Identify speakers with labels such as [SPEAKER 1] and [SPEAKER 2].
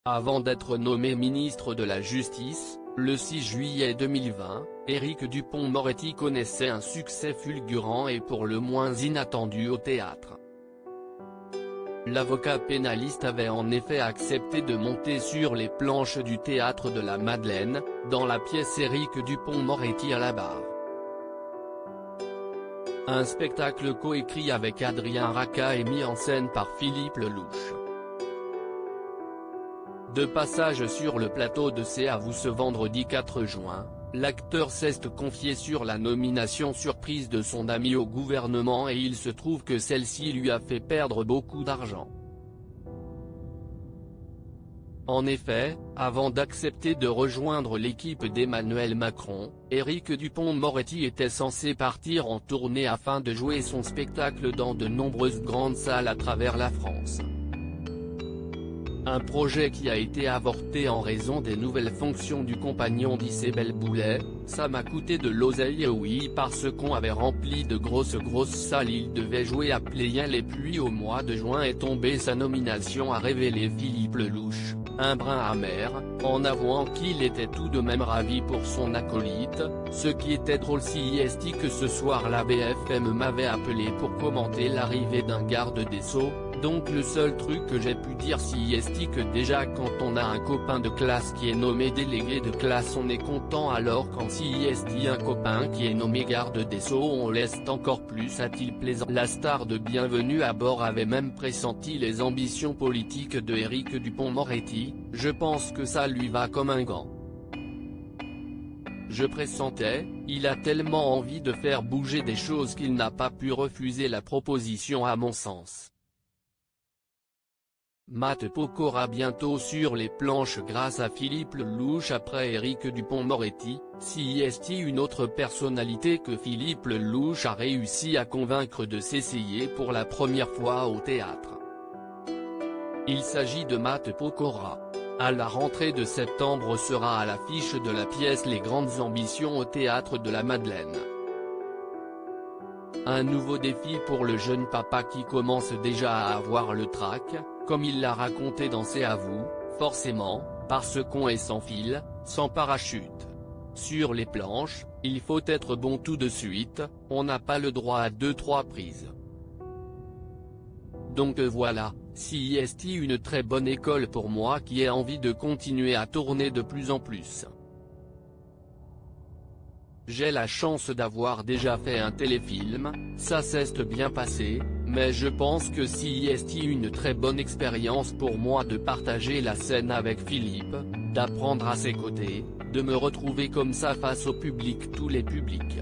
[SPEAKER 1] Avant d'être nommé ministre de la Justice, le 6 juillet 2020, Éric Dupond-Moretti connaissait un succès fulgurant et pour le moins inattendu au théâtre. L'avocat pénaliste avait en effet accepté de monter sur les planches du Théâtre de la Madeleine, dans la pièce Éric Dupond-Moretti à la barre. Un spectacle coécrit avec Adrien Raca et mis en scène par Philippe Lelouch. De passage sur le plateau de C'est à vous ce vendredi 4 juin, l'acteur s'est confié sur la nomination surprise de son ami au gouvernement et il se trouve que celle-ci lui a fait perdre beaucoup d'argent. En effet, avant d'accepter de rejoindre l'équipe d'Emmanuel Macron, Éric Dupond-Moretti était censé partir en tournée afin de jouer son spectacle dans de nombreuses grandes salles à travers la France. Un projet qui a été avorté en raison des nouvelles fonctions du compagnon d'Isabelle Boulet. Ça m'a coûté de l'oseille, oui, parce qu'on avait rempli de grosses salles. Il devait jouer à Plein les pluies au mois de juin et tomber sa nomination, a révélé Philippe Lelouch, un brin amer, en avouant qu'il était tout de même ravi pour son acolyte. Ce qui était drôle, si est que ce soir la BFM m'avait appelé pour commenter l'arrivée d'un garde des Sceaux. Donc le seul truc que j'ai pu dire, si est que déjà quand on a un copain de classe qui est nommé délégué de classe on est content, alors quand si est un copain qui est nommé garde des Sceaux on l'est encore plus, a-t-il plaisant. La star de Bienvenue à bord avait même pressenti les ambitions politiques de Éric Dupond-Moretti. Je pense que ça lui va comme un gant. Je pressentais, il a tellement envie de faire bouger des choses qu'il n'a pas pu refuser la proposition à mon sens. Matt Pokora bientôt sur les planches grâce à Philippe Lelouch après Éric Dupond-Moretti. Si est une autre personnalité que Philippe Lelouch a réussi à convaincre de s'essayer pour la première fois au théâtre. Il s'agit de Matt Pokora. À la rentrée de septembre sera à l'affiche de la pièce Les Grandes Ambitions au Théâtre de la Madeleine. Un nouveau défi pour le jeune papa qui commence déjà à avoir le trac, comme il l'a raconté dans C'est à vous, forcément, parce qu'on est sans fil, sans parachute. Sur les planches, il faut être bon tout de suite, on n'a pas le droit à 2-3 prises. Donc voilà, si est une très bonne école pour moi qui ai envie de continuer à tourner de plus en plus. J'ai la chance d'avoir déjà fait un téléfilm, ça s'est bien passé, mais je pense que si est une très bonne expérience pour moi de partager la scène avec Philippe, d'apprendre à ses côtés, de me retrouver comme ça face au public, tous les publics.